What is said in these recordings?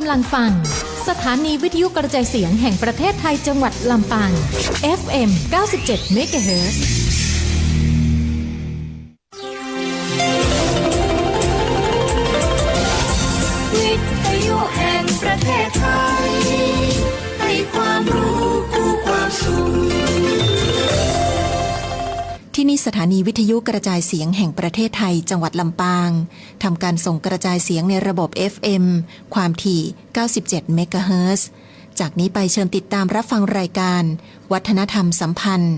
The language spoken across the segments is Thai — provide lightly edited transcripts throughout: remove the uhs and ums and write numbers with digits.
ำลังฟังสถานีวิทยุกระจายเสียงแห่งประเทศไทยจังหวัดลำปาง FM 97 MHz วิทยุแห่งประเทศไทยให้ความรู้คู่ความสุขที่นี่สถานีวิทยุกระจายเสียงแห่งประเทศไทยจังหวัดลำปางทำการส่งกระจายเสียงในระบบ FM ความถี่ 97 เมกะเฮิรตซ์ จากนี้ไปเชิญติดตามรับฟังรายการวัฒนธรรมสัมพันธ์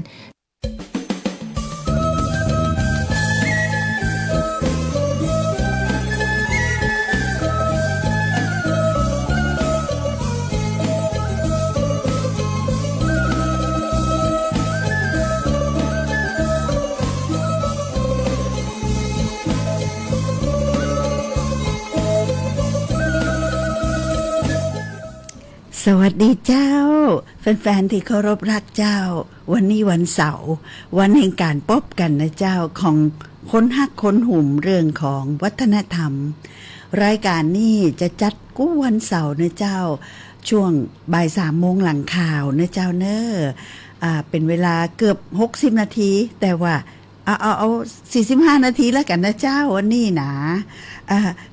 สวัสดีเจ้าแฟนๆที่เคารพรักเจ้าวันนี้วันเสาร์วันแห่งการพบกันนะเจ้าของค้นฮักค้นหุ่มเรื่องของวัฒนธรรมรายการนี้จะจัดกู้วันเสาร์นะเจ้าช่วงบ่าย3 โมงหลังข่าวนะเจ้าเนอเป็นเวลาเกือบ60 นาทีแต่ว่าเอา45 นาทีแล้วกันนะเจ้าวันนี้นะ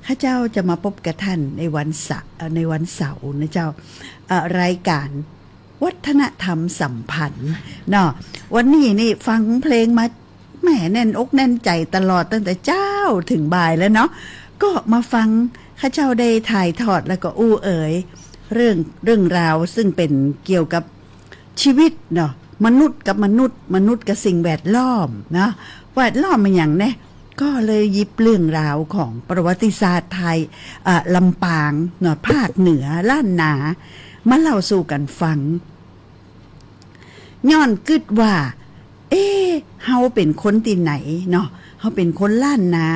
ข้าเจ้าจะมาพบกับท่านในวันเสาร์นะเจ้ารายการวัฒนธรรมสัมพันธ์เนาะวันนี้นี่ฟังเพลงมาแหมแน่นอกแน่นใจตลอดตั้งแต่เจ้าถึงบ่ายแล้วเนาะก็มาฟังข้าเจ้าได้ถ่ายทอดแล้วก็อู้เอ๋ยเรื่องราวซึ่งเป็นเกี่ยวกับชีวิตเนาะมนุษย์กับมนุษย์กับสิ่งแวดล้อมนะแวดล้อมมันอย่างแน่ก็เลยหยิบเรื่องราวของประวัติศาสตร์ไทยลำปางเนาะภาคเหนือล้านนามาเล่าสู่กันฟังย้อนกึดว่าเฮาเป็นคนที่ไหนเนาะเฮาเป็นคนล้านนา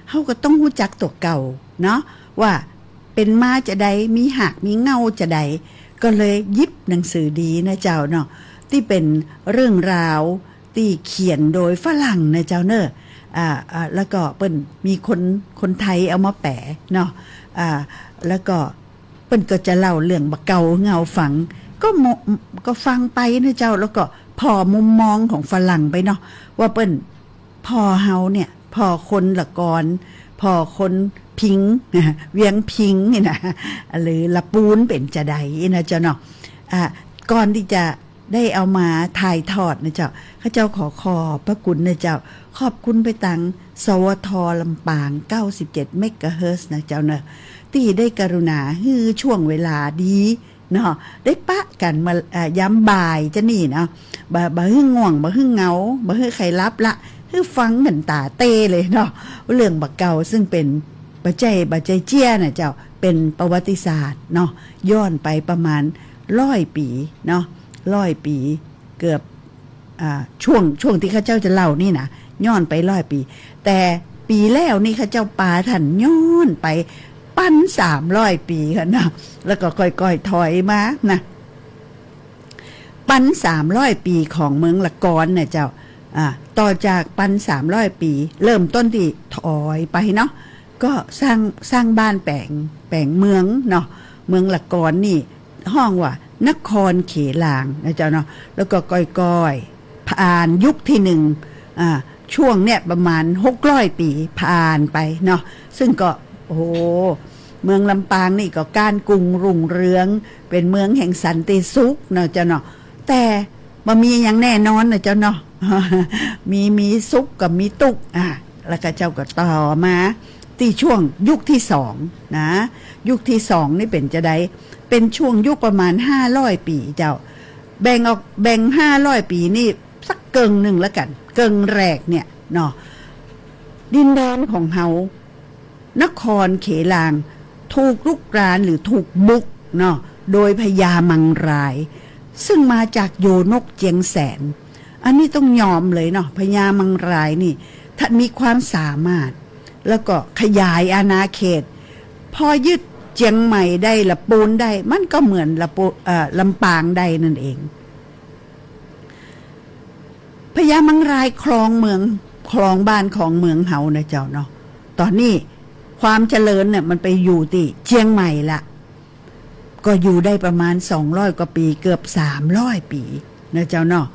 เฮาก็ต้องรู้จักตัวเก่าเนาะว่าเป็นมาจะใดมีหักมีเงาจะใดก็เลยหยิบหนังสือดีนะเจ้าเนาะที่เป็นเรื่องราวที่เขียนโดยฝรั่งนะเจ้าเนอะแล้วก็เปิ้นมีคนไทยเอามาแปะเนาะแล้วก็เปิ้นก็จะเล่าเรื่องบักเก่าเงาฝังก็ฟังไปนะเจ้าแล้วก็พอมุมมองของฝรั่งไปเนาะว่าเปิ้นพอเฮาเนี่ยพอคนละกรพอคนพิงเวียงพิงนี่นะหรือละปูนเป็นจะใดนะเจ้าเนาะก่อนที่จะได้เอามาถ่ายทอดนะเจ้าข้าเจ้าขอพระคุณนะเจ้าขอบคุณไปตังสวทลำปาง97 เมกะเฮิรตซ์นะเจ้าเนอะที่ได้กรุณาฮือช่วงเวลาดีเนาะได้ปะกันมาย้ำบ่ายจะนี่เนาะบ่ฮือง่วงบ่ฮือเหงาบ่ฮือใครรับละฮือฟังเหมือนตาเต้เลยเนาะเรื่องบักเก่าซึ่งเป็นบัจใจเจี้ยนะเจ้าเป็นประวัติศาสตร์เนาะย้อนไปประมาณ100 ปีเนาะ100 ปีเกือบช่วงที่ข้าเจ้าจะเล่านี่นะย้อนไป100 ปีแต่ปีแล้วนี่ข้าเจ้าปาท่านย้อนไปปั้น300 ปีค่ะนะแล้วก็ค่อยๆถอยมานะปั้น300 ปีของเมืองละกรเนี่ยเจ้าต่อจากปั้น300 ปีเริ่มต้นที่ถอยไปเนาะก็สร้างบ้านแปลงเมืองเนาะเมืองละกรนี่ห้องว่านครเขลางนะเจ้าเนาะแล้วก็ก้อยๆผ่านยุคที่1ช่วงเนี่ยประมาณ600 ปีผ่านไปเนาะซึ่งก็โอ้เมืองลำปางนี่ก็การกรุงรุ่งเรืองเป็นเมืองแห่งสันติสุขเนาะเจ้าเนาะแต่บ่มีอย่างแน่นอนนะเจ้าเนาะ มีสุขกับมีตุกแล้วก็เจ้าก็ต่อมาที่ช่วงยุคที่2นะยุคที่2นี่เป็นจะได้เป็นช่วงยุคประมาณ500 ปีเจ้าแบ่ง500 ปีนี่สักเกิงหนึ่งแล้วกันเกิงแรกเนี่ยเนาะดินแดนของเฮานครเขลางถูกรุกรานหรือถูกบุกเนาะโดยพญามังรายซึ่งมาจากโยนกเจียงแสนอันนี้ต้องยอมเลยเนาะพญามังรายนี่ท่านมีความสามารถแล้วก็ขยายอาณาเขตพอยึดเจียงใหม่ได้ละปูนได้มันก็เหมือนลำปางได้นั่นเองพญามังรายครองบ้านของเมืองเฮานะเจ้าเนาะตอนนี้ความเจริญเนี่ยมันไปอยู่ที่เชียงใหม่ละ ก็อยู่ได้ประมาณ200กว่าปีเกือบ300ปีนะเจ้าเนาะ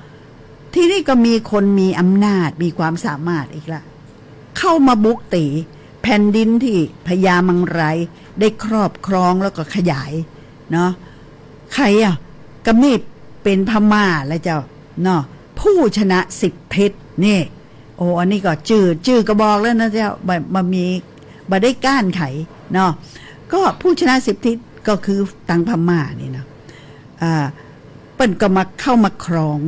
ที่นี่ก็มีคนมีอำนาจมีความสามารถอีกละเข้ามาบุกตีแผ่นดินที่พญามังรายได้ครอบครองแล้วก็ขยายเนาะใครอ่ะก็มีเป็นพม่าแล้วเจ้าเนาะผู้ชนะ10ทิศนี่โอ้อันนี้ก็ชื่อก็บอกแล้วนะเจ้ามามีบ่ได้ก้านไขเนาะก็ผู้ชนะ10ทิศก็คือตังพม่านี่นะเปิ้นก็มาเข้ามาครอง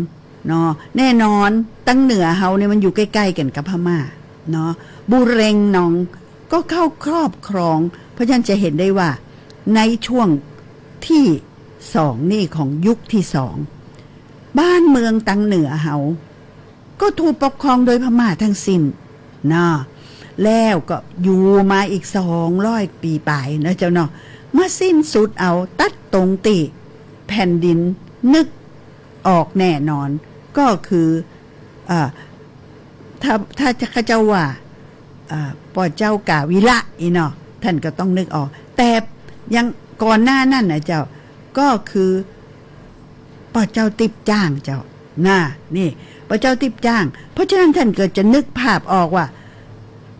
เนาะแน่นอนตั้งเหนือเฮาเนี่ยมันอยู่ใกล้ๆกันกับพม่าเนาะบุเรงนองก็เข้าครอบครองเพราะฉะนั้นจะเห็นได้ว่าในช่วงที่2นี่ของยุคที่2บ้านเมืองตังเหนือเฮาก็ถูกปกครองโดยพม่าทั้งสิ้นนะแล้วก็อยู่มาอีก200ปีปลายนะเจ้าเนาะมาสิ้นสุดเอาตัดตรงติแผ่นดินนึกออกแน่นอนก็คือถ้าเจ้าว่าป่อเจ้ากาวิละอีเนาะท่านก็ต้องนึกออกแต่ยังก่อนหน้านั่นนะเจ้าก็คือป่อเจ้าติบจ้างเจ้านี่ป่อเจ้าติบจ้างเพราะฉะนั้นท่านก็จะนึกภาพออกว่า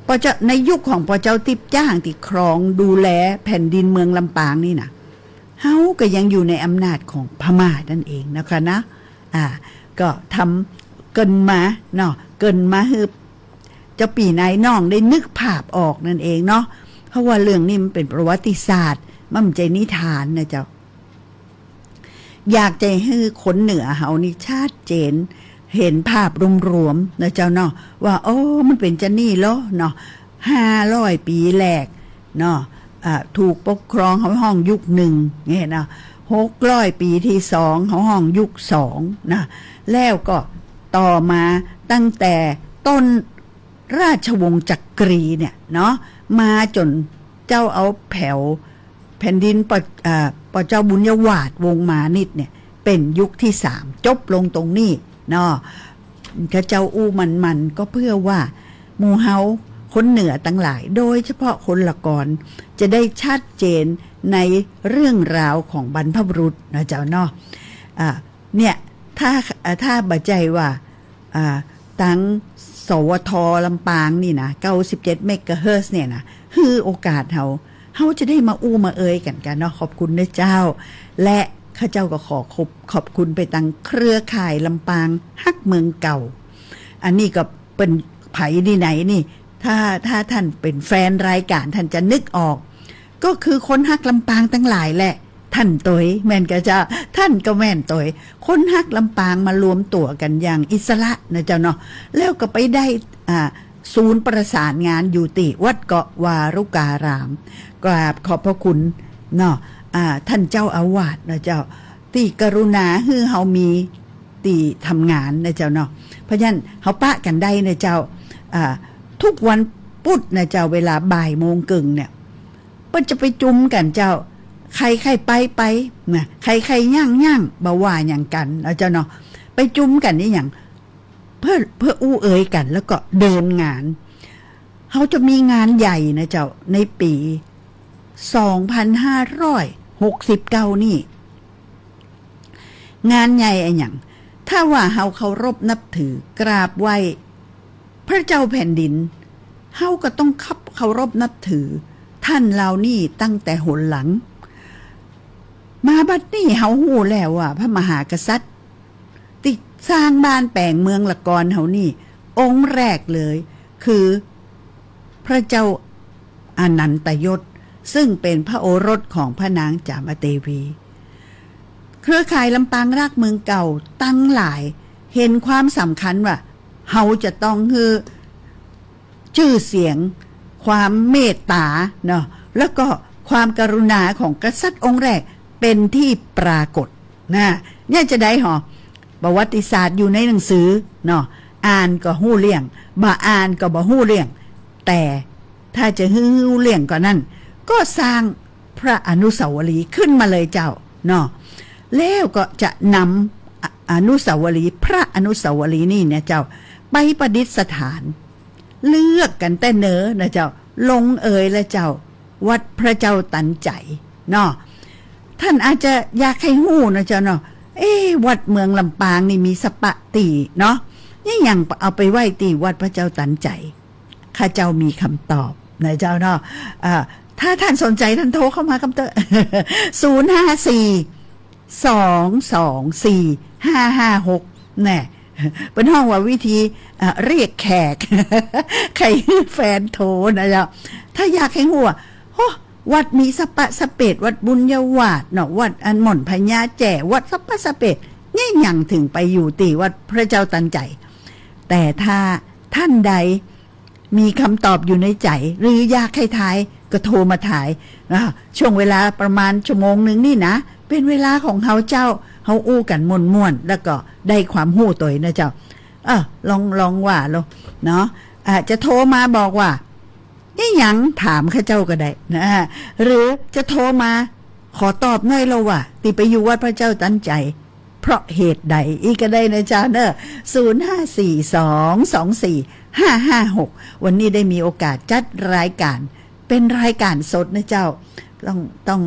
ป่อเจ้าในยุคของป่อเจ้าติบจ้างที่ครองดูแลแผ่นดินเมืองลำปางนี่นะเฮาก็ยังอยู่ในอำนาจของพม่านั่นเองนะคะนะก็ทำเกินมาเนาะเกินมาคือเจ้าปีนายน้องได้นึกภาพออกนั่นเองเนาะเพราะว่าเรื่องนี้มันเป็นประวัติศาสตร์มันใจนิทานนะเจ้าอยากจะให้คนเหนือเฮานี่ชัดเจนเห็นภาพรวมๆนะเจ้าเนาะว่าโอ้มันเป็นจะนี่เหรอเนาะ500ปีแรกเนาะถูกปกครองเขาห้องยุค1เนี่ยนะ600ปีที่2เขาห้องยุค2นะแล้วก็ต่อมาตั้งแต่ต้นราชวงศ์จักรีเนี่ยเนาะมาจนเจ้าเอาแผ่นดินปเจ้าบุญยวาทวงมานิดเนี่ยเป็นยุคที่3จบลงตรงนี้เนาะข้าเจ้าอู้มันก็เพื่อว่าหมู่เฮาคนเหนือตั้งหลายโดยเฉพาะคนละกรจะได้ชัดเจนในเรื่องราวของบรรพบุรุษนะเจ้าเนาะเนี่ยถ้าบัจใจว่าตั้งสวทลำปางนี่นะ97เมกะเฮิรตซ์เนี่ยนะคือโอกาสเฮาจะได้มาอู้มาเอ่ยกันเนาะขอบคุณนะเจ้าและข้าเจ้าก็ขอบคุณไปตั้งเครือข่ายลำปางฮักเมืองเก่าอันนี้ก็เป็นไผที่ไหนนี่ถ้าท่านเป็นแฟนรายการท่านจะนึกออกก็คือคนฮักลำปางทั้งหลายแหละท่านตยแม่นก็จะท่านก็แม่นตยคนฮักลำปางมารวมตัวกันอย่างอิสระนะเจ้าเนาะแล้วก็ไปได้ศูนย์ประสานงานอยู่ติวัดเกาะวารุการามกราบขอบพระคุณเนาะท่านเจ้าอาวาสนะเจ้าที่กรุณาให้เฮามีที่ทำงานนะเจ้าเนาะเพราะฉะนั้นเฮาปะกันได้นะเจ้าทุกวันพุธนะเจ้าเวลาบ่ายโมงครึ่งเนี่ยก็จะไปจุ่มกันเจ้าใครไปนะใครย่างบ่ว่าอย่างกันนะเจ้าเนาะไปจุ่มกันนี่อย่างเพื่ออู้เอ่ยกันแล้วก็เดินงานเขาจะมีงานใหญ่นะเจ้าในปี2569นี่งานใหญ่อย่างถ้าว่าเฮาเคารพนับถือกราบไหว้พระเจ้าแผ่นดินเฮาก็ต้องเคารพนับถือท่านเหล่านี้ตั้งแต่หนหลังมาบัดนี้เฮาฮู้แล้วว่าพระมหากษัตริย์ที่สร้างบ้านแปลงเมืองละกรเฮานี่องค์แรกเลยคือพระเจ้าอนันตยศซึ่งเป็นพระโอรสของพระนางจามเทวีเครือข่ายลำปางรักเมืองเก่าตั้งหลายเห็นความสำคัญว่าเฮาจะต้องคือชื่อเสียงความเมตตาเนาะแล้วก็ความกรุณาของกษัตริย์องค์แรกเป็นที่ปรากฏนะเนี่ยจะได้ประวัติศาสตร์อยู่ในหนังสือเนาะอ่านก็ฮู้เรื่องบ่อ่านก็บ่ฮู้เรื่องแต่ถ้าจะฮู้เรื่องก็นั่นก็สร้างพระอนุสาวรีย์ขึ้นมาเลยเจ้าเนาะแล้วก็จะนำอนุสาวรีย์พระอนุสาวรีย์นี่เนี่ยเจ้าไปประดิษฐานเลือกกันแต่เนอนะเจ้าลงเอ่ยและเจ้าวัดพระเจ้าตันใจเนาะ ท่านอาจจะอยากให้ฮู้นะเจ้าเนาะวัดเมืองลำปางนี่มีสปะตีเนาะนี่ยังเอาไปไหว้ตีวัดพระเจ้าตันใจข้าเจ้ามีคำตอบนะเจ้าเนาะถ้าท่านสนใจท่านโทรเข้ามาคำเตอ054-224-556แน่เป็นห้องว่าวิธีเรียกแขก ใครแฟนโทรนะเจ้าถ้าอยากให้หัววัดมีสปะสเปดวัดบุญยวาดเนาะวัดอันหม่อนพญาแจ่วัดสปะสเปดนี่ยังถึงไปอยู่ตีวัดพระเจ้าตันใจแต่ถ้าท่านใดมีคำตอบอยู่ในใจหรืออยากให้ทายก็โทรมาถ่ายช่วงเวลาประมาณชั่วโมงหนึ่งนี่นะเป็นเวลาของเฮาเจ้าเฮาอู้กันม่วนๆแล้วก็ได้ความหู้ตัวนะเจ้าลองว่าเนาะจะโทรมาบอกว่านี่ยังถามข้าเจ้าก็ได้นะหรือจะโทรมาขอตอบหน่อยเราว่าติไปอยู่วัดพระเจ้าตันใจเพราะเหตุใดอีกก็ได้นะเจ้าเนอะ054-224-556วันนี้ได้มีโอกาสจัดรายการเป็นรายการสดนะเจ้าต้อง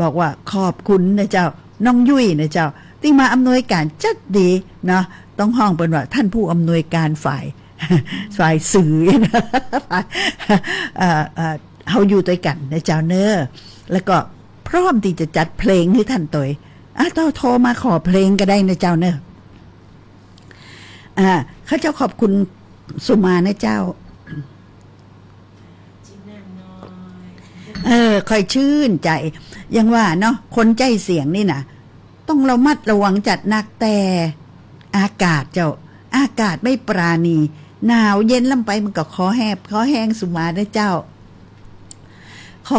บอกว่าขอบคุณนะเจ้าน้องยุ้ยนะเจ้าที่มาอำนวยการจัดดีเนาะต้องห้องเป็นว่าท่านผู้อำนวยการฝ่ายสื่อนะเฮาอยู่ด้วยกันนะเจ้าเนอะแล้วก็พร้อมที่จะจัดเพลงให้ท่านตัวโทรมาขอเพลงก็ได้นะเจ้าเนอะข้าเจ้าขอบคุณสุมานะเจ้าค่อยชื่นใจยังว่าเนาะคนใจเสียงนี่นะต้องระมัดระวังจัดนักแต่อากาศอากาศไม่ปราณีหนาวเย็นลำไปมันก็คอแห้งสุมานะเจ้า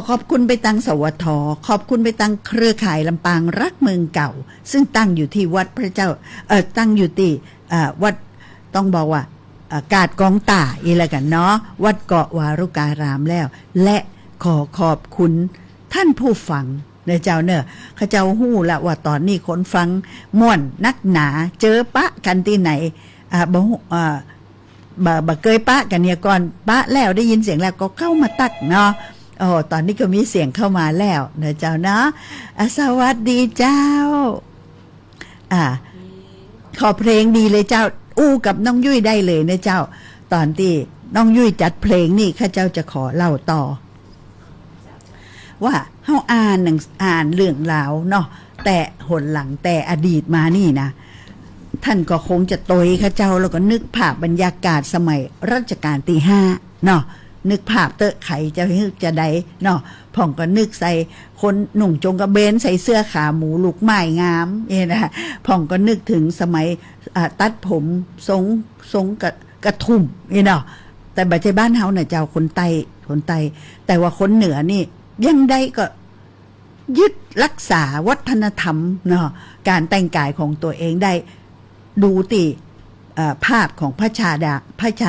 ขอบคุณไปตังสวทขอบคุณไปตังเครือข่ายลำปางรักเมืองเก่าซึ่งตั้งอยู่ที่วัดพระเจ้าตั้งอยู่ที่วัดต้องบอกว่ากาดกองตาอีละกันเนาะวัดเกาะวารุการามแล้วและขอบคุณท่านผู้ฟังเจ้าเนอะข้าเจ้าหู้ละว่าตอนนี้คนฟังม่วนนักหนาเจอปะกันที่ไหนบ่เคยปะกันเนี่ยก่อนปะแล้วได้ยินเสียงแล้วก็เข้ามาตักเนาะตอนนี้ก็มีเสียงเข้ามาแล้วนะเจ้าเนาะสวัสดีเจ้าขอเพลงดีเลยเจ้าอู้กับน้องยุ้ยได้เลยนะเจ้าตอนที่น้องยุ้ยจัดเพลงนี่ข้าเจ้าจะขอเล่าต่อว่าเฮาอ่านเรื่องราวเนาะแต่หนหลังแต่อดีตมานี่นะท่านก็คงจะโตยข้าเจ้าแล้วก็นึกภาพบรรยากาศสมัยรัชกาลที่5เนาะนึกภาพเตอะไข่จะได้เนาะพ่องก็นึกใส่คนหนุ่งจงกระเบนใส่เสื้อขาหมูลูกไม้งามนะพ่องก็นึกถึงสมัยตัดผมทรงกระทุ่มเนาะแต่บัจจุบันเฮาเนี่ยเจ้าคนไตแต่ว่าคนเหนือนี่ยังได้ก็ยึดรักษาวัฒนธรรมเนาะการแต่งกายของตัวเองได้ดูติภาพของพระช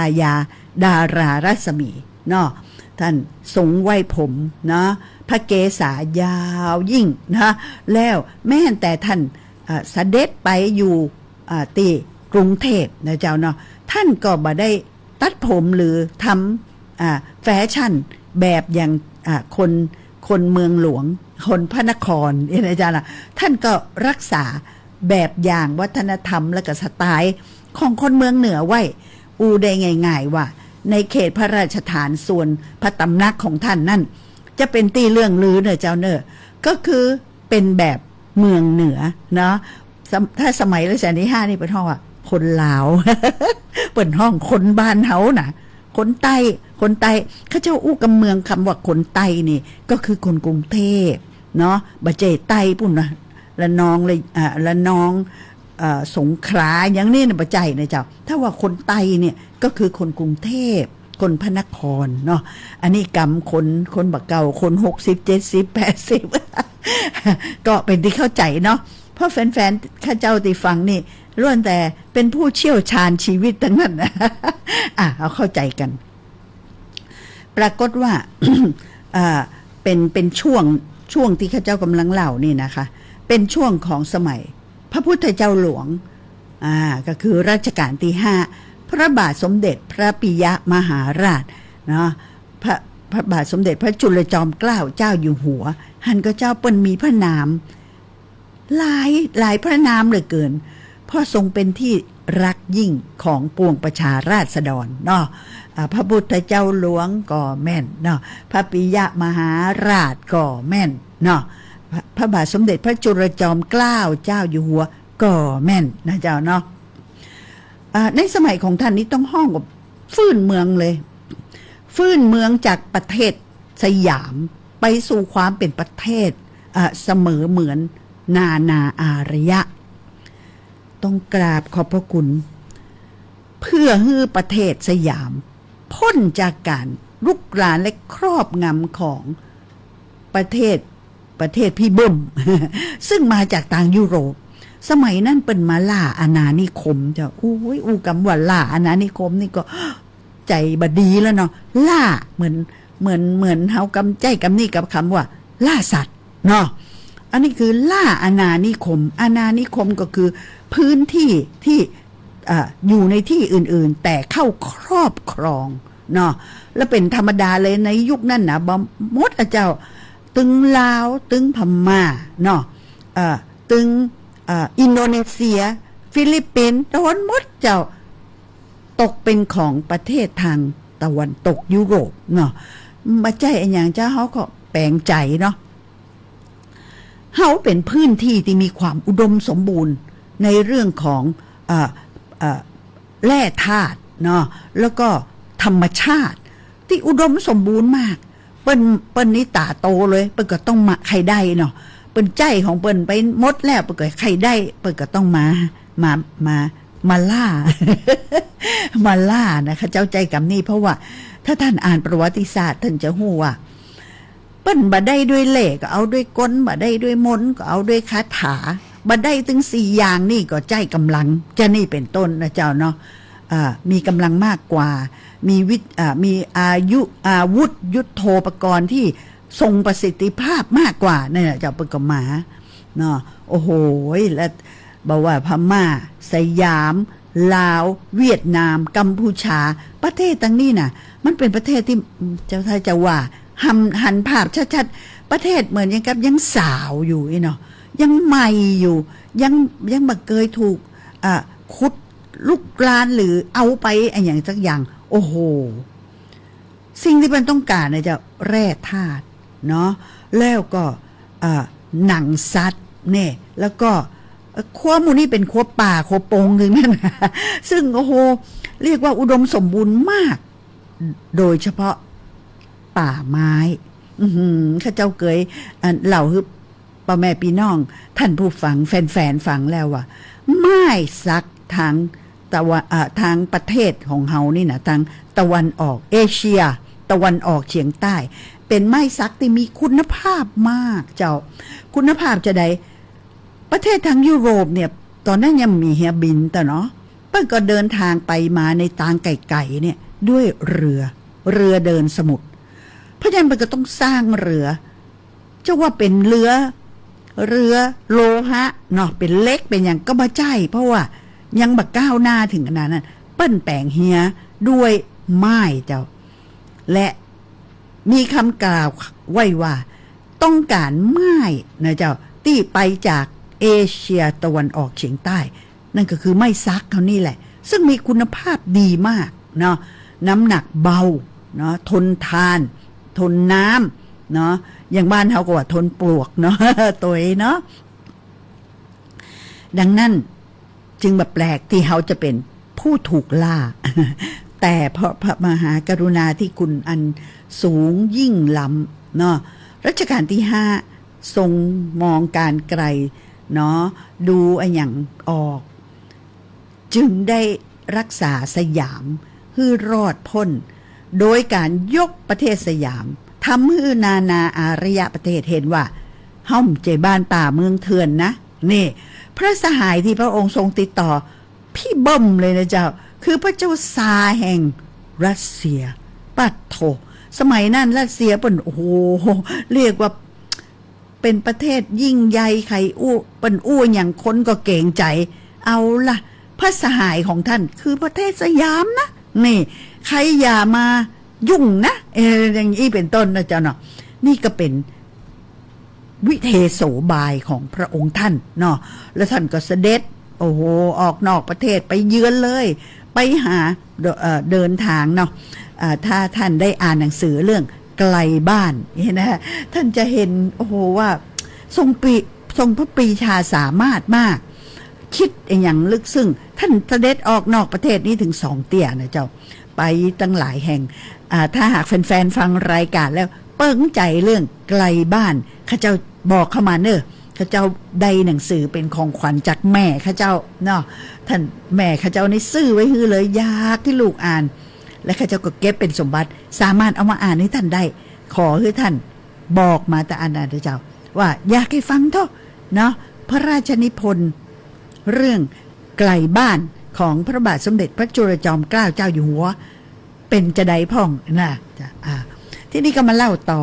ายาดารารัศมีเนาะท่านทรงไว้ผมเนาะพระเกศายาวยิ่งนะแล้วแม้แต่ท่านเสด็จไปอยู่ที่กรุงเทพนะเจ้าเนาะท่านก็บ่ได้ตัดผมหรือทำแฟชั่นแบบอย่างคนเมืองหลวงคนพระนครนะเจ้านะท่านก็รักษาแบบอย่างวัฒนธรรมและก็สไตล์ของคนเมืองเหนือไว้ได้ง่ายๆว่าในเขตพระราชฐานส่วนพระตำหนักของท่านนั่นจะเป็นตีเรื่องลือเนอะเจ้าเนอะก็คือเป็นแบบเมืองเหนือเนาะถ้าสมัยรัชกาลที่5นี่เป็นห้องว่าคนลาว เป็นห้องคนบ้านเฮาน่ะคนใต้เขาเจ้าอู้กับเมืองคำว่าคนใต้นี่ก็คือคนกรุงเทพเนาะบ่เจใต้ปุ่นนะละนองเลยละนองสงขลาอย่างนี้นะบ่ใจนะเจ้าถ้าว่าคนใต้เนี่ยก็คือคนกรุงเทพคนพระนครเนาะอันนี้กรรมคนบักเก่าคน60 70 80 ก็เป็นที่เข้าใจเนาะเพราะแฟนๆข้าเจ้าที่ฟังนี่ล้วนแต่เป็นผู้เชี่ยวชาญชีวิตทั้งนั้นนะเอาเข้าใจกันปรากฏว่า เป็นช่วงที่ข้าเจ้ากำลังเล่านี่นะคะเป็นช่วงของสมัยพระพุทธเจ้าหลวงก็คือรัชกาลที่5พระบาทสมเด็จพระปิยมหาราชเนาะพระบาทสมเด็จพระจุลจอมเกล้าเจ้าอยู่หัวหันก็เจ้าเปิ้นมีพระนาม หลายพระนามเหลือเกินเพราะทรงเป็นที่รักยิ่งของปวงประชาราษฎรเนาะพระพุทธเจ้าหลวงก็แม่นเนาะพระปิยมหาราชก็แม่นเนาะพระบาทสมเด็จพระจุลจอมเกล้าเจ้าอยู่หัวก็แม่นนะเจ้าเนาะในสมัยของท่านนี้ต้องห้องกับฟื้นเมืองเลยฟื้นเมืองจากประเทศสยามไปสู่ความเป็นประเทศเสมอเหมือนนาอารยะต้องกราบขอบพระคุณเพื่อให้ประเทศสยามพ้นจากการลุกรานและครอบงำของประเทศพี่เบิ้ม ซึ่งมาจากต่างยุโรปสมัยนั้นเป็นมาล่าอาณานิคมจ้ะอู้กำว่าล่าอาณานิคมนี่ก็ใจบดีแล้วเนาะล่าเหมือนเฮากำใจกำนี่กับคำว่าล่าสัตว์เนาะอันนี้คือล่าอาณานิคมก็คือพื้นที่ที่อยู่ในที่อื่นๆแต่เข้าครอบครองเนาะแล้วเป็นธรรมดาเลยในยุคนั้นนะบ่หมดเจ้าตึงลาวตึงพม่าเนาะตึงอินโดนีเซียฟิลิปปินส์โดนหมดเจ้าตกเป็นของประเทศทางตะวันตกยุโรปเนาะมาใจอันอย่างเจ้าเขาก็แปลงใจเนาะเขาเป็นพื้นที่ที่มีความอุดมสมบูรณ์ในเรื่องของแร่ธาตุเนาะแล้วก็ธรรมชาติที่อุดมสมบูรณ์มากเปิ้นนี่ตาโตเลยเปิ้นก็ต้องมาใครได้เนาะเปิ้นใจของเปิ้นไปหมดแล้วเปิ้นก็ใครได้เปิ้นก็ต้องมาล่า มาล่านะคะเจ้าใจกับนี่เพราะว่าถ้าท่านอ่านประวัติศาสตร์ท่านจะรู้ว่าเปิ้นบ่ได้ด้วยเหล็กก็เอาด้วยกลบ่ได้ด้วยมนต์ก็เอาด้วยคาถาบ่ได้ถึง4อย่างนี่ก็ใจกำลังจะนี่เป็นต้นนะเจ้าเนาะมีกำลังมากกว่ามีอาวุธยุทโธปกรณ์ที่ทรงประสิทธิภาพมากกว่าเนี่ยเจ้าเปิ้นก็มาเนาะโอ้โหแล้วบอกว่าพม่าสยามลาวเวียดนามกัมพูชาประเทศตั้งนี้น่ะมันเป็นประเทศที่เจ้าไทยจะว่าหันภาพชัดๆประเทศเหมือนยังกับยังสาวอยู่เนาะยังใหม่อยู่ยังบ่เคยถูกขุดลุกลานหรือเอาไปอย่างสักอย่างโอ้โหสิ่งที่มันต้องการเนี่ยจะแร่ธาตุเนาะแล้วก็หนังสัตว์เนี่ยแล้วก็ขั้วมูนี่เป็นขั้วป่าขั้วปงนึงนั่นซึ่งโอ้โหเรียกว่าอุดมสมบูรณ์มากโดยเฉพาะป่าไม้ข้าเจ้าเกยเหล่าฮึพ่อแม่พี่น้องท่านผู้ฟังแฟนๆฟังแล้วว่าไม้สักทางทางประเทศของเฮานี่นะทางตะวันออกเอเชียตะวันออกเฉียงใต้เป็นไม้สักที่มีคุณภาพมากเจ้าคุณภาพจะได้ประเทศทางยุโรปเนี่ยตอนนั้นยังมีเฮียบินแต่เนาะเปิ้นก็เดินทางไปมาในทางไกลๆเนี่ยด้วยเรือเดินสมุทรเพราะฉะนั้นมันก็ต้องสร้างเรือจะว่าเป็นเรือโลหะเนาะเป็นเล็กเป็นอย่างก็บ่ใช่เพราะว่ายังบักก้าวหน้าถึงขนาดนั้นเปิ้นแปลงเฮียด้วยไม้เจ้าและมีคำกล่าวไว้ว่าต้องการไม้นะเจ้าที่ไปจากเอเชียตะวันออกเฉียงใต้นั่นก็คือไม้ซักเท่านี้แหละซึ่งมีคุณภาพดีมากเนาะน้ำหนักเบาเนาะทนทานทนน้ำเนาะอย่างบ้านเขาก็ว่าทนปลวกเนาะตัวเนาะดังนั้นจึงแบบแปลกที่เขาจะเป็นผู้ถูกล่า แต่เพราะพระมหากรุณาธิคุณอันสูงยิ่งล้ำเนาะรัชกาลที่5ทรงมองการไกลเนาะดูอย่างออกจึงได้รักษาสยามให้รอดพ้นโดยการยกประเทศสยามทำให้นาอารยประเทศเห็นว่าห้อมใจบ้านป่าเมืองเถื่อนนะนี่พระสหายที่พระองค์ทรงติดต่อพี่เบิ้มเลยนะเจ้าคือพระเจ้าซาร์แห่งรัสเซียปัดโถสมัยนั้นรัสเซียเป็นโอ้โหเรียกว่าเป็นประเทศยิ่งใหญ่ใครเป็นอย่างคนก็เก่งใจเอาล่ะพระสหายของท่านคือประเทศสยามนะนี่ใครอย่ามายุ่งนะอย่างนี้เป็นต้นนะเจ้าเนาะนี่ก็เป็น วิเทโสบายของพระองค์ท่านเนาะแล้วท่านก็เสด็จโอ้โหออกนอกประเทศไปเยือนเลยไปหาเดินทางเนาะถ้าท่านได้อ่านหนังสือเรื่องไกลบ้านนี่นะท่านจะเห็นโอ้โหว่าทรงพระปรีชาสามารถมากคิดอย่างลึกซึ้งท่านเสด็จออกนอกประเทศนี้ถึง2 เตี่ยนะเจ้าไปตั้งหลายแห่งถ้าหากแฟนๆฟังรายการแล้วเปิ้งใจเรื่องไกลบ้านข้าเจ้าบอกเข้ามาเนอะข้าเจ้าได้หนังสือเป็นของขวัญจากแม่ข้าเจ้าเนาะท่านแม่ข้าเจ้าในซื้อไว้ฮือเลยอยากให้ลูกอ่านและข้าเจ้าก็เก็บเป็นสมบัติสามารถเอามาอ่านให้ท่านได้ขอให้ท่านบอกมาแต่อ่านเจ้าว่าอยากให้ฟังเถอะเนาะพระราชนิพนธ์เรื่องไกลบ้านของพระบาทสมเด็จพระจุลจอมเกล้าเจ้าอยู่หัวเป็นจะใดพ่องนะที่นี่ก็มาเล่าต่อ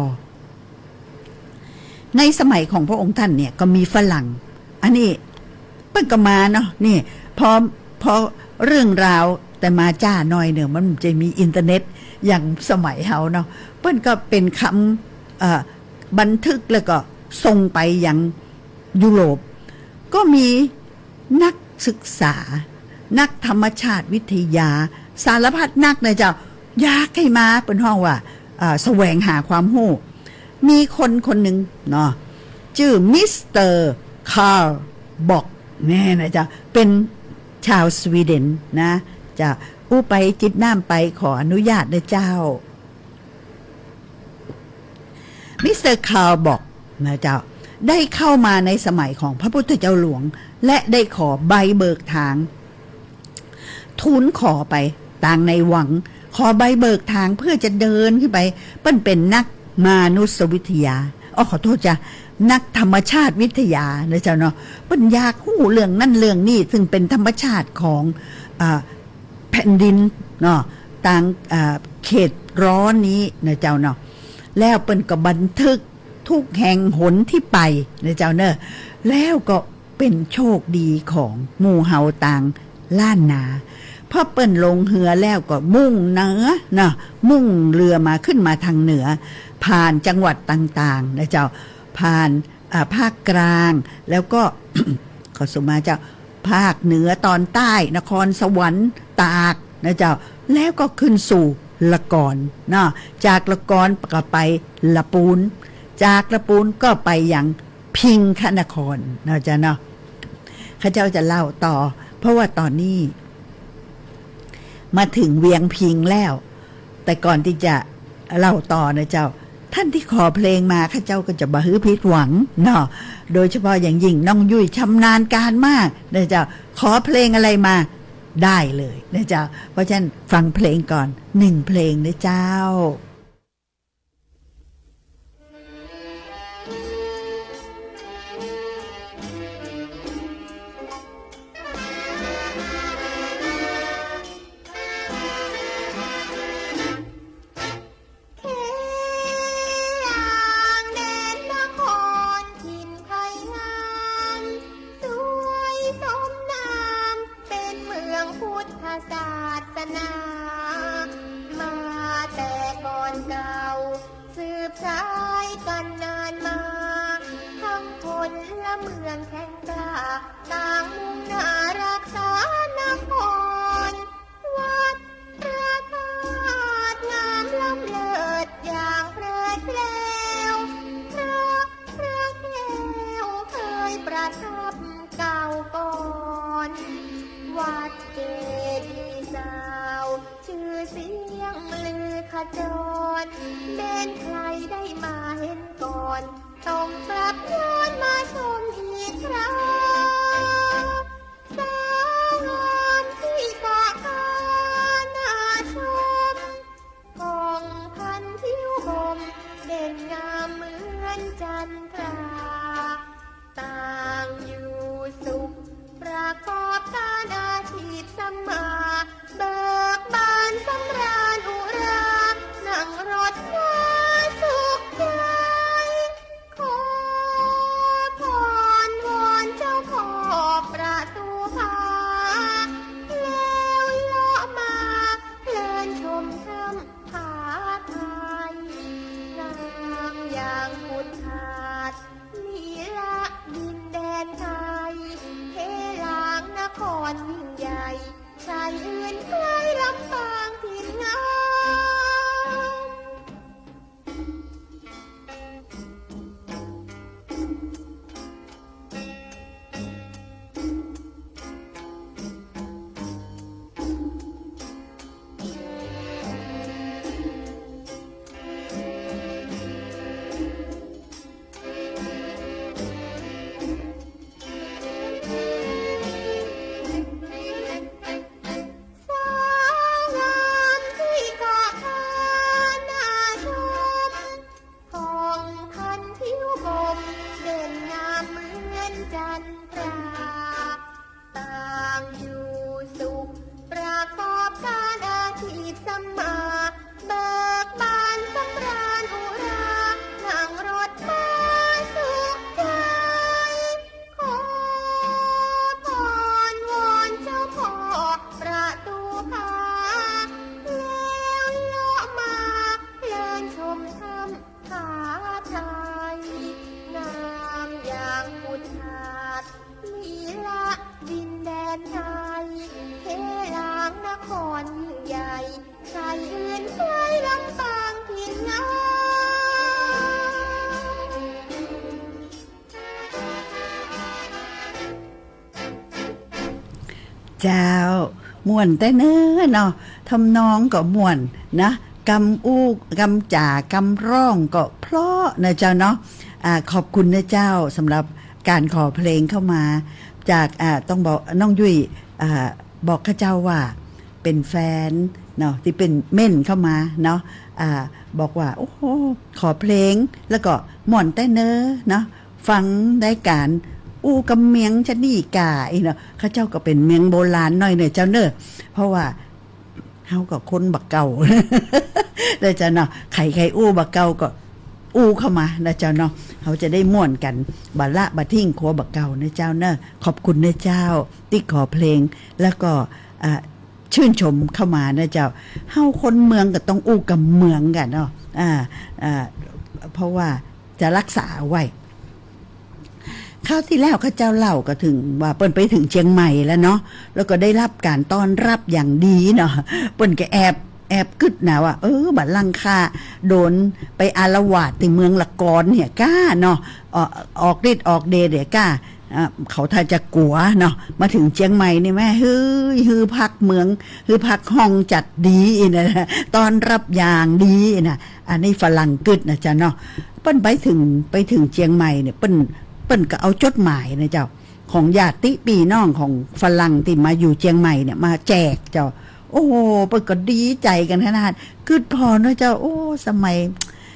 ในสมัยของพระองค์ท่านเนี่ยก็มีฝรั่งอันนี้เปิ้นก็มาเนาะนี่พอเรื่องราวแต่มาจ้าหน่อยเนี่ยมันจะมีอินเทอร์เน็ตอย่างสมัยเฮาเนาะเปิ้นก็เป็นคำบันทึกแล้วก็ส่งไปยังยุโรปก็มีนักศึกษานักธรรมชาติวิทยาสารพัดนักนะเจ้าอยากให้มาเป็นห้องว่าแสวงหาความรู้มีคนหนึ่งเนาะชื่อมิสเตอร์คาร์ลบอกแน่นะจ๊ะเป็นชาวสวีเดนนะจะอู้ไปจิบน้ำไปขออนุญาตนะเจ้ามิสเตอร์คาร์ลบอกนะเจ้าได้เข้ามาในสมัยของพระพุทธเจ้าหลวงและได้ขอใบเบิกทางทูลขอไปต่างในหวังขอใบเบิกทางเพื่อจะเดินขึ้นไปเป็นนักมนุษยวิทยาขอโทษจ้ะนักธรรมชาติวิทยานะเจ้าเนาะเป็นอยากหู้เรื่องนั่นเรื่องนี้ซึ่งเป็นธรรมชาติของแผ่นดินเนาะต่างเขตร้อนนี้นะเจ้าเนาะแล้วเป็นก็บันทึกทุกแห่งหนที่ไปนะเจ้าเนอะแล้วก็เป็นโชคดีของหมู่เฮาต่างล้านนาพอเปิ้นลงเรือแล้วก็มุ่งเหนือเนาะมุ่งเรือมาขึ้นมาทางเหนือผ่านจังหวัดต่างๆนะเจ้าผ่านภาคกลางแล้วก็ ขอสมาเจ้าภาคเหนือตอนใต้นครสวรรค์ตากนะเจ้าแล้วก็ขึ้นสู่ละกอนเนาะจากละกอนก็ไปละปูนจากละปูนก็ไปยังพิงคนครนะเจ้าเนาะข้าเจ้าจะเล่าต่อเพราะว่าตอนนี้มาถึงเวียงพิงแล้วแต่ก่อนที่จะเล่าต่อนะเจ้าท่านที่ขอเพลงมาข้าเจ้าก็จะบ่ฮื้อผิดหวังเนาะโดยเฉพาะอย่างยิ่งน้องยุ้ยชำนาญการมากนะเจ้าขอเพลงอะไรมาได้เลยนะเจ้าเพราะฉะนั้นฟังเพลงก่อน1 เพลงนะเจ้าน จันทราต่างอยู่สุขประกอบการอาชีพสำมาเบิกบานสำราญอุรานั่งรถมาสุขใจขอพรวอนเจ้าพ่อประตูผาแล้วเลาะมาเพลินชมธรรมผาไทยงามอย่างอุทาดลีละดินแดนไทยเทลางนครยิ่งใหญ่ใครอื่นไกลลำปางถิ่นงาม เจ้าม่วนแต่เน้อเนาะทำนองก็ม่วนนะกำอู้กำจ่ากำร้องก็เพราะนะเจ้าเนาะขอบคุณนะเจ้าสำหรับการขอเพลงเข้ามาจากต้องบอกน้องยุ้ยบอกข้าเจ้าว่าเป็นแฟนเนาะที่เป็นเม่นเข้ามาเนาะบอกว่าโอ้โหขอเพลงแล้วก็ม่วนแต่เน้อเนาะฟังได้การอู้กำเมียงชะนี่กาอีเนาะข้าเจ้าก็เป็นเมียงโบราณหน่อยเนี่ยเจ้าเนอะเพราะว่าเฮากับคนบักเก่า แล้วเจ้าเนาะใครอู้บักเก่าก็อู้เข้ามานะเจ้าเนาะเขาจะได้ม่วนกันบาละบาทิ้งครัวบักเก่านะเจ้าเนอะขอบคุณนะเจ้าที่ขอเพลงแล้วก็ชื่นชมเข้ามานะเจ้าเฮาคนเมืองก็ต้องอู้กับเมืองกันเนาะเพราะว่าจะรักษาไว้คราวที่แล้วข้าเจ้าเล่าก็ถึงว่าเปิ้นไปถึงเชียงใหม่แล้วเนาะแล้วก็ได้รับการต้อนรับอย่างดีเนาะเปิ้นก็แอบกึดนะว่าบัดลังคาโดนไปอาละวาดที่เมืองละกอนเนี่ยกล้าเนาะออกฤทธิ์ออกเดชเนี่ยกล้าเขาถ้าจะกลัวเนาะมาถึงเชียงใหม่นี่แม่ฮือพักเมืองฮือพักห้องจัดดีนะต้อนรับอย่างดีนะอันนี้ฝรั่งกึดนะจ๊ะเนาะเปิ้นไปถึงเชียงใหม่เนี่ยเปิ้นก็เอาจดหมายนะเจ้าของญาติพี่น้องของฝรั่งที่มาอยู่เชียงใหม่เนี่ยมาแจกเจ้าโอ้โหเปิ้นก็ดีใจกันขนาดกึดพอนะเจ้าโอ้สมัย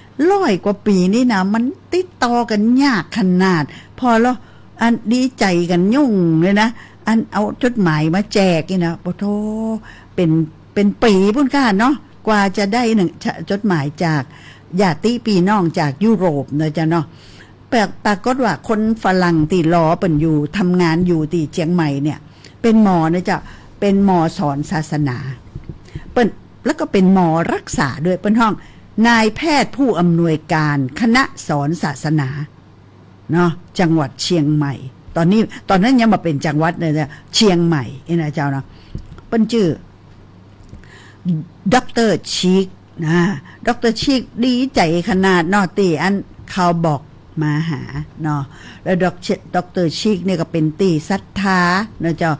100 กว่าปีนี่นะมันติดต่อกันยากขนาดพอแล้วอันดีใจกันยุ่งเลยนะอันเอาจดหมายมาแจกนี่นะโอ้โธเป็นปีพุ่นก้าเนาะกว่าจะได้จดหมายจากญาติพี่น้องจากยุโรปนะจ๊ะเนาะปรากฏว่าคนฝรั่งที่รอเปิ่นอยู่ทำงานอยู่ที่เชียงใหม่เนี่ยเป็นหมอนะจ๊ะเป็นหมอสอนศาสนาเปิ่นแล้วก็เป็นหมอรักษาด้วยเปิ่นห้องนายแพทย์ผู้อำนวยการคณะสอนศาสนาเนาะจังหวัดเชียงใหม่ตอนนั้นยังมาเป็นจังหวัดเลยนะเชียงใหม่นะเจ้าเนาะเปิ่นชื่อดร.ชีกนะดร.ชีกดีใจขนาดเนาะตีอันเขาบอกมาหาเนาะแล้วดร.ชีกเนี่ยก็เป็นตีศรัทธาเนาะเจ้า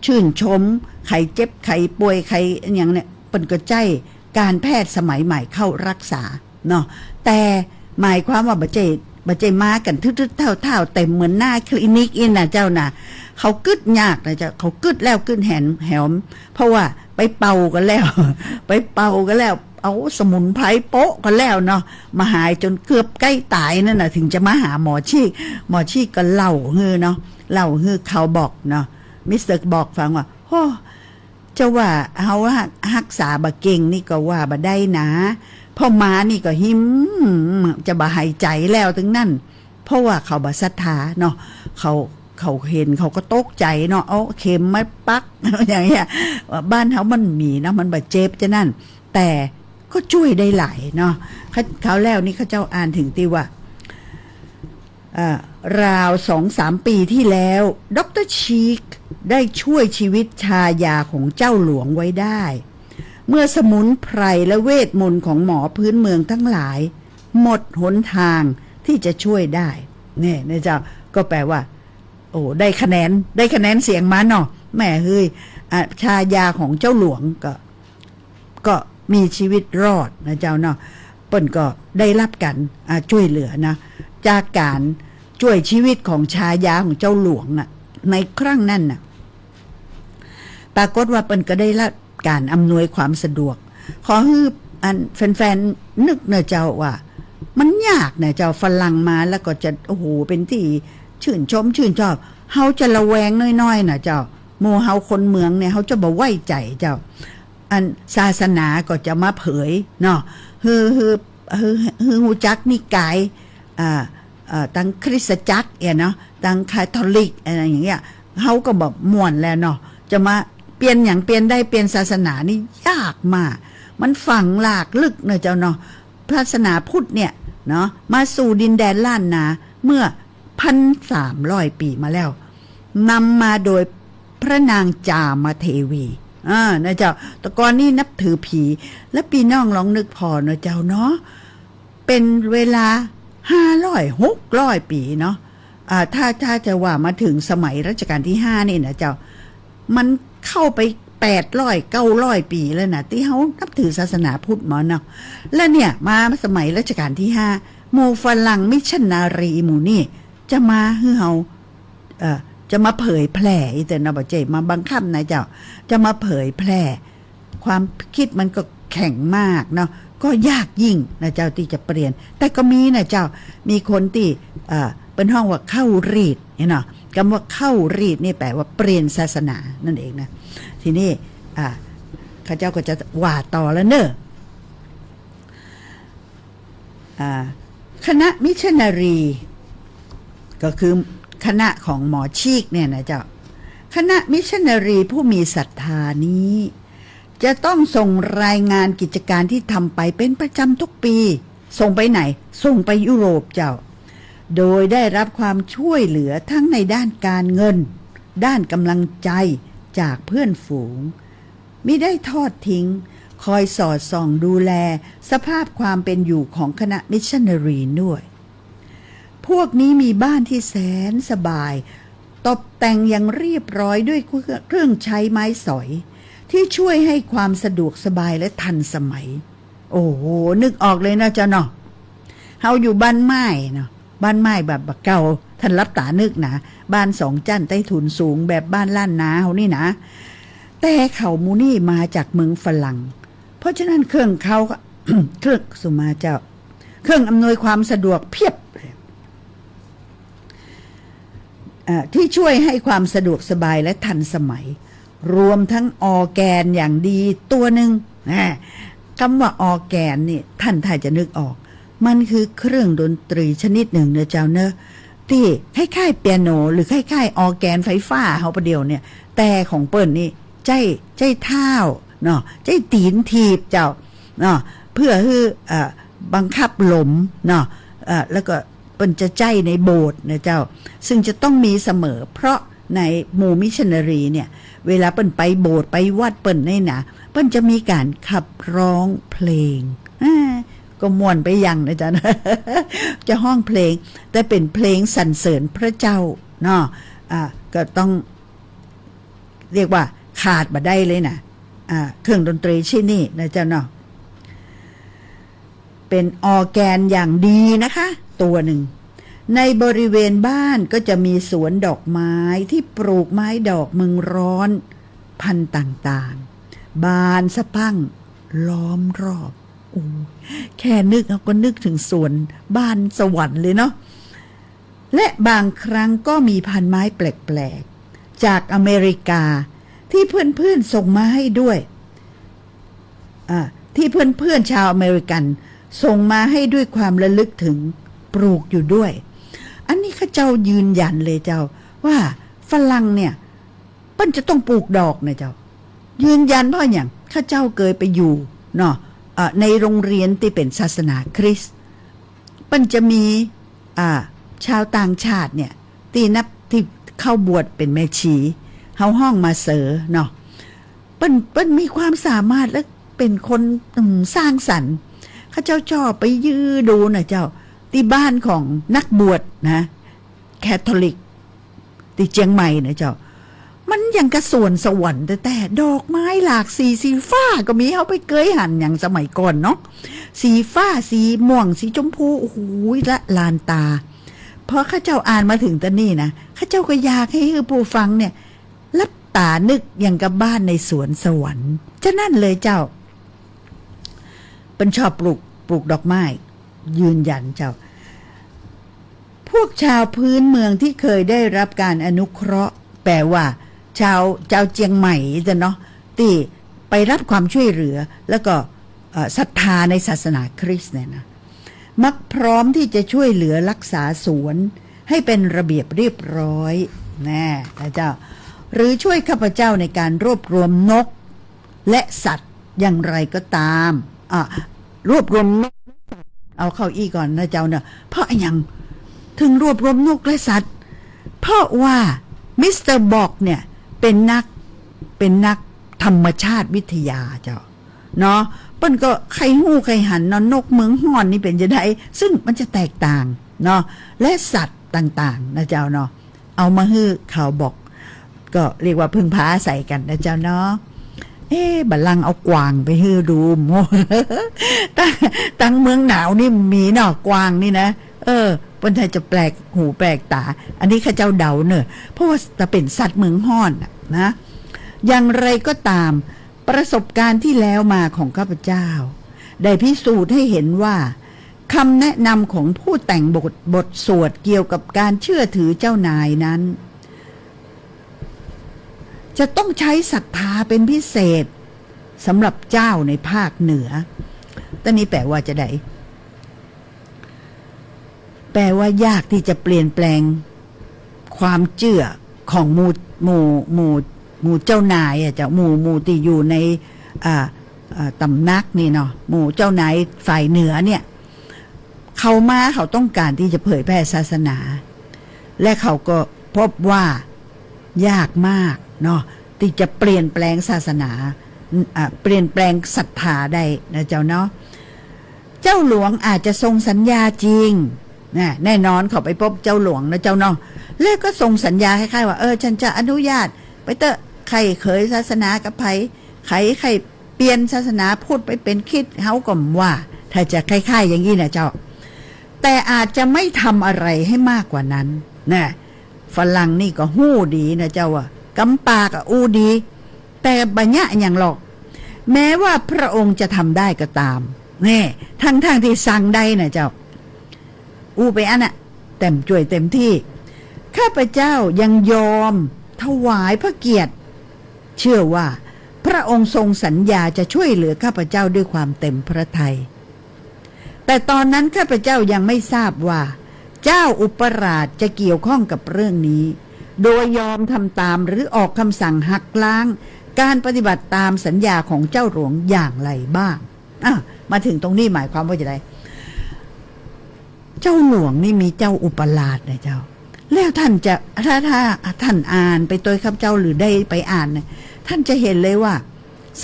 ชื่นชมใครเจ็บใครป่วยใครอย่างเนี่ยเปิ้นก็ใจการแพทย์สมัยใหม่เข้ารักษาเนาะแต่หมายความว่าบ่ใจมากันทึดๆเท่าๆเต็มเหมือนหน้าคลินิกอินน่ะเจ้าน่ะเขากึดยากนะเจ้าเขากึดแล้วกึดแหมเพราะว่าไปเป่ากันแล้ว เอาสมุนไพรโป๊ะกันแล้วเนาะมาหายจนเกือบใกล้ตายนั่นน่ะถึงจะมาหาหมอชีก็เล่าฮือเนาะเล่าฮือเขาบอกเนาะมิสเตอร์บอกฟังว่าโอ้จะว่าเฮารักษาบ่เก่งนี่ก็ว่าบ่ได้นะพ่อมานี่ก็หิมจะบ่หายใจแล้วถึงนั่นเพราะว่าเขาบ่ศรัทธาเนาะเขาเห็นเขาก็ตกใจเนาะเอาเข็มมาปักอย่างเงี้ยบ้านเฮามันมีนะมันบ่เจ็บจะนั่นแต่ก็ช่วยได้หลายเนาะเขาแล้วนี่เขาเจ้าอ่านถึงที่ว่าราว 2-3 ปีที่แล้วดร.ชีกได้ช่วยชีวิตชายาของเจ้าหลวงไว้ได้เมื่อสมุนไพรและเวทมนต์ของหมอพื้นเมืองทั้งหลายหมดหนทางที่จะช่วยได้เนี่ยนะเจ้าก็แปลว่าโอ้ได้คะแนนเสียงมาเนาะแม่เฮ้ยชายาของเจ้าหลวงก็มีชีวิตรอดนะเจ้าเนาะเปิ้นก็ได้รับการช่วยเหลือนะจากการช่วยชีวิตของชายาของเจ้าหลวงน่ะในครั้งนั้นน่ะปรากฏว่าเปิ้นก็ได้รับการอำนวยความสะดวกขอให้แฟนๆนึกเนอะเจ้าว่ามันยากนะเจ้าฝรั่งมาแล้วก็จะโอ้โหเป็นที่ ชื่นชอบเฮาจะระแวงน้อยๆนะเจ้าหมู่เฮาคนเมืองเนี่ยเฮาจะบ่ไว้ใจเจ้าอันศาสนาก็จะมาเผยเนาะฮู้จักนิกายตั้งคริสตจักรเนาะตั้งคาทอลิกอะไรอย่างเงี้ยเฮาก็แบบม่วนแล้วเนาะจะมาเปลี่ยนอย่างเปลี่ยนได้เปลี่ยนศาสนานี่ยากมากมันฝังหลากลึกเนาะเจ้าเนาะศาสนาพุทธเนี่ยเนาะมาสู่ดินแดนล้านนาเมื่อ 1,300 ปีมาแล้วนำมาโดยพระนางจามเทวีนะเจ้าแต่ก่อนนี่นับถือผีและพี่น้องลองนึกพอเนาะเจ้าเนาะเป็นเวลา500-600 ปีเนาะถ้าจะว่ามาถึงสมัยรัชกาลที่5นี่นะเจ้ามันเข้าไป800-900 ปีแล้วนะที่เขานับถือศาสนาพุทธหมอเนาะแล้วเนี่ยมาสมัยรัชกาลที่5หมู่ฝรั่งมิชชันนารีหมู่นี่จะมาให้เฮาจะมาเผยแพร่อีแต่นะบ่เจมาบังคับนะเจ้าจะมาเผยแพร่ความคิดมันก็แข็งมากเนาะก็ยากยิ่งนะเจ้าที่จะเปลี่ยนแต่ก็มีนะเจ้ามีคนที่เป็นห้องว่าเข้ารีดเนาะคำว่าเข้ารีดนี่แปลว่าเปลี่ยนศาสนานั่นเองนะทีนี้ข้าเจ้าก็จะว่าต่อแล้วเนอะคณะมิชชันนารีก็คือคณะของหมอชีกเนี่ยนะเจ้าคณะมิชชันนารีผู้มีศรัทธานี้จะต้องส่งรายงานกิจการที่ทำไปเป็นประจำทุกปีส่งไปไหนส่งไปยุโรปเจ้าโดยได้รับความช่วยเหลือทั้งในด้านการเงินด้านกำลังใจจากเพื่อนฝูงมิได้ทอดทิ้งคอยสอดส่องดูแลสภาพความเป็นอยู่ของคณะมิชชันนารีด้วยพวกนี้มีบ้านที่แสนสบายตกแต่งอย่างเรียบร้อยด้วยเครื่องใช้ไม้สอยที่ช่วยให้ความสะดวกสบายและทันสมัยโอ้โหนึกออกเลยนะเจ้าเนาะเฮาอยู่บ้านไม้เนาะบ้านไม้แบบเก่าท่านรับตานึกนะบ้าน2จั่นใต้ถุนสูงแบบบ้านล้านนาเฮานี่นะแต่เขามูนี่มาจากเมืองฝรั่งเพราะฉะนั้นเครื่องเขาก็ เครื่องสุมาเจ้าเครื่องอำนวยความสะดวกเพียบที่ช่วยให้ความสะดวกสบายและทันสมัยรวมทั้งออร์แกนอย่างดีตัวหนึ่งคำว่าออร์แกนนี่ท่านถ้าจะนึกออกมันคือเครื่องดนตรีชนิดหนึ่งเนอะเจ้าเนอะที่คล้ายๆเปียโนหรือคล้ายๆออร์แกนไฟฟ้าเฮาประเดียวเนี่ยแต่ของเปิ้นนี่ใจเท้าเนาะใจตีนถีบเจ้าเนาะเพื่อให้บังคับลมเนาะแล้วก็เปิ้นจะใจในโบสถ์นะเจ้าซึ่งจะต้องมีเสมอเพราะในหมู่มิชชันนารีเนี่ยเวลาเปิ้นไปโบสถ์ไปวัดเปิ้นนี่นะเปิ้นจะมีการขับร้องเพลงก็ม่วนไปยังนะจ๊ะ จะห้องเพลงแต่เป็นเพลงสรรเสริญพระเจ้าเนาะก็ต้องเรียกว่าขาดบ่ได้เลยนะเครื่องดนตรีชิ้นนี้นะจ๊ะเนาะเป็นออร์แกนอย่างดีนะคะตัวหนึ่งในบริเวณบ้านก็จะมีสวนดอกไม้ที่ปลูกไม้ดอกเมืองร้อนพันธุ์ต่างๆบานสะพรั่งล้อมรอบแค่นึกเราก็นึกถึงสวนบ้านสวรรค์เลยเนาะและบางครั้งก็มีพันไม้แปลกๆจากอเมริกาที่เพื่อนๆส่งมาให้ด้วยที่เพื่อนๆชาวอเมริกันส่งมาให้ด้วยความระลึกถึงปลูกอยู่ด้วยอันนี้ข้าเจ้ายืนยันเลยเจ้าว่าฝรั่งเนี่ยเปิ้นจะต้องปลูกดอกนะเจ้ายืนยันเพราะอย่างข้าเจ้าเคยไปอยู่เนาะในโรงเรียนที่เป็นศาสนาคริสต์เปิ้นจะมีชาวต่างชาติเนี่ยที่เข้าบวชเป็นแม่ชีเฮาห้องมาเสอเนาะเปิ้นมีความสามารถและเป็นคนสร้างสรรค์ข้าเจ้าชอบไปยื้อดูนะเจ้าที่บ้านของนักบวชนะแคทอลิกที่เชียงใหม่นะเจ้ามันอย่างกระสวนสวรรค์แต่ดอกไม้หลากสีฟ้าก็มีเอาไปเกยหันอย่างสมัยก่อนเนาะสีฟ้าสีม่วงสีชมพูโอ้โหละลานตาพอข้าเจ้าอ่านมาถึงตอนนี้นะข้าเจ้าก็อยากให้ผู้ฟังเนี่ยลับตานึกอย่างกับบ้านในสวนสวรรค์ฉะนั้นเลยเจ้าเป็นชอบปลูกดอกไม้ยืนยันเจ้าพ วกชาวพื้นเมืองที่เคยได้รับการอนุเคราะห์แปลว่าชาวเจียงใหม่เนาะที่ไปรับความช่วยเหลือแล้วก็ศรัทธาในศาสนาคริสต์เนี่ยนะมักพร้อมที่จะช่วยเหลือรักษาสวนให้เป็นระเบียบเรียบร้อยแน่นะเจ้าหรือช่วยข้าพเจ้าในการรวบรวมนกและสัตว์อย่างไรก็ตามรวบรวมนกเอาเข้าอีก่อนนะเจ้าเนาะเพราะอย่างถึงรวบรวมนกและสัตว์เพราะว่ามิสเตอร์บอกเนี่ยเป็นนักธรรมชาติวิทยาเจ้าเนาะเปิ้นก็ใครหู้ใครหันเนาะนกเมืองฮ้อนนี่เป็นจะได้ซึ่งมันจะแตกต่างเนาะและสัตว์ต่างๆนะเจ้าเนาะเอามาฮื้อข่าวบอกก็เรียกว่าพึ่งพาอาศัยกันนะเจ้าเนาะบัลลังก์เอากวางไปฮื้อดูโม ตั้งเมืองหนาวนี่มีเนาะกวางนี่นะเปิ้นไทยจะแปลกหูแปลกตาอันนี้ข้าเจ้าเดาเนอะเพราะว่าจะเป็นสัตว์เมืองฮ้อนนะอย่างไรก็ตามประสบการณ์ที่แล้วมาของข้าพเจ้าได้พิสูจน์ให้เห็นว่าคำแนะนำของผู้แต่งบทสวดเกี่ยวกับการเชื่อถือเจ้านายนั้นจะต้องใช้ศรัทธาเป็นพิเศษสำหรับเจ้าในภาคเหนือตอนนี้แปลว่าจะได้แปลว่ายากที่จะเปลี่ยนแปลงความเชื่อของหมู่เจ้านายเจ้าหมู่ที่อยู่ในตำนักนี่เนาะหมู่เจ้านายฝ่ายเหนือเนี่ยเขาต้องการที่จะเผยแพร่ศาสนาและเขาก็พบว่ายากมากเนาะที่จะเปลี่ยนแปลงศาสนาเปลี่ยนแปลงศรัทธาได้นะเจ้าเนาะเจ้าหลวงอาจจะทรงสัญญาจริงแน่นอนเขาไปพบเจ้าหลวงนะเจ้าเนาะแล้วก็ทรงสัญญาคล้ายๆว่าฉันจะอนุญาตไปเตอะใครเคยศาสนากับไผใครเปลี่ยนศาสนาพูดไปเป็นคิดเฮาก็ว่าถ้าจะคล้ายๆอย่างนี้นะเจ้าแต่อาจจะไม่ทำอะไรให้มากกว่านั้นนะฝรั่งนี่ก็หู้ดีนะเจ้าว่ากำปากก็อู้ดีแต่บัญญัติอย่างหรอกแม้ว่าพระองค์จะทำได้ก็ตามทั้งที่สั่งได้นะเจ้าอู้ไปอันน่ะเต็มจ่วยเต็มที่ข้าพเจ้ายังยอมถวายพระเกียรติเชื่อว่าพระองค์ทรงสัญญาจะช่วยเหลือข้าพเจ้าด้วยความเต็มพระทัยแต่ตอนนั้นข้าพเจ้ายังไม่ทราบว่าเจ้าอุปราชจะเกี่ยวข้องกับเรื่องนี้โดยยอมทำตามหรือออกคำสั่งหักล้างการปฏิบัติตามสัญญาของเจ้าหลวงอย่างไรบ้างมาถึงตรงนี้หมายความว่าจะไดเจ้าหลวงนี่มีเจ้าอุปราชนะเจ้าแล้วท่านจะถ้าท่านอ่านไปโดยข้าพเจ้าหรือได้ไปอ่านเนี่ยท่านจะเห็นเลยว่า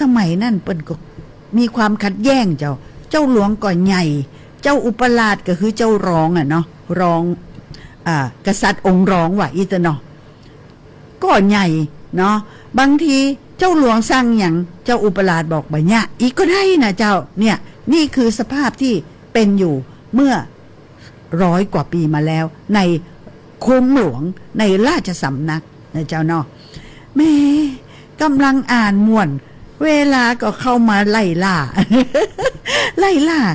สมัยนั้นเปิ้นก็มีความขัดแย้งเจ้าหลวงก็ใหญ่เจ้าอุปราชก็คือเจ้ารองเนาะรองกษัตริย์องค์รองว่าอีตเนาะก็ใหญ่เนาะบางทีเจ้าหลวงสั่งอย่างเจ้าอุปราชบอกแบบเนี้ยอีกก็ได้นะเจ้าเนี่ยนี่คือสภาพที่เป็นอยู่เมื่อ100 กว่าปีมาแล้วในคุ้มหลวงในราชสำนักนะเจ้าเนาะแม่กำลังอ่านม่วนเวลาก็เข้ามาไล่ล่า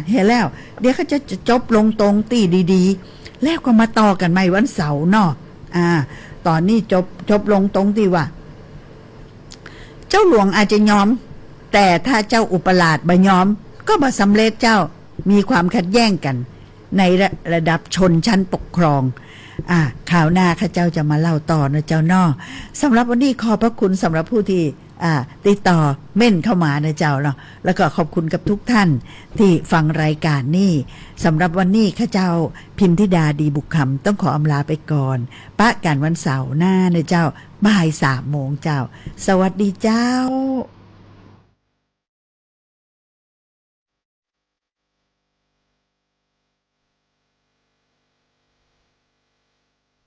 เห็นแล้วเดี๋ยวเขาจะจบลงตรงตีดีๆแล้วก็มาต่อกันใหม่วันเสาร์เนาะตอนนี้จบลงตรงที่ว่าเจ้าหลวงอาจจะยอมแต่ถ้าเจ้าอุปราชบ่ยอมก็บ่สำเร็จเจ้ามีความขัดแย้งกันในระดับชนชั้นปกครองข่าวหน้าข้าเจ้าจะมาเล่าต่อนะเจ้าเนาะสำหรับวันนี้ขอบพระคุณสำหรับผู้ที่ติดต่อเม่นเข้ามานะเจ้าเนาะแล้วก็ขอบคุณกับทุกท่านที่ฟังรายการนี้สำหรับวันนี้ข้าเจ้าพิมธิดาดีบุกคำต้องขออำลาไปก่อนปะกันวันเสาร์หน้านะเจ้าบ่าย 3 โมงเจ้าสวัสดีเจ้า